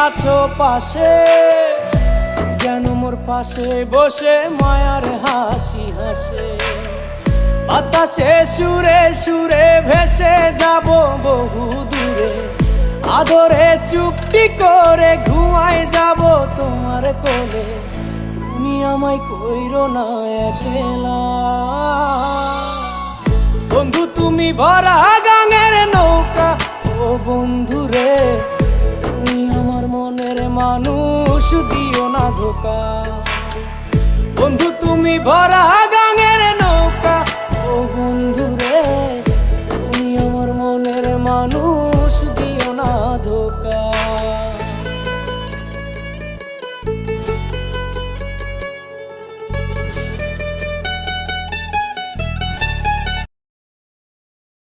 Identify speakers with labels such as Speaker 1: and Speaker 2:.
Speaker 1: আছো পাশে, যেন মোর পাশে বসে মায়ার হাসি হাসে। বাতাসে সুরে সুরে ভেসে যাব বহু দূরে, আদরে চুপটি করে ঘুমায় যাব তোমার কোলে। তুমি আমায় কইরো না একলা বন্ধু, তুমি ভরা গাঙের নৌকা। ও বন্ধু রে, তুমি আমার মনের মানুষ, দিও না ধোকা। বন্ধু তুমি ভরা গাঙের নৌকা। ও বন্ধু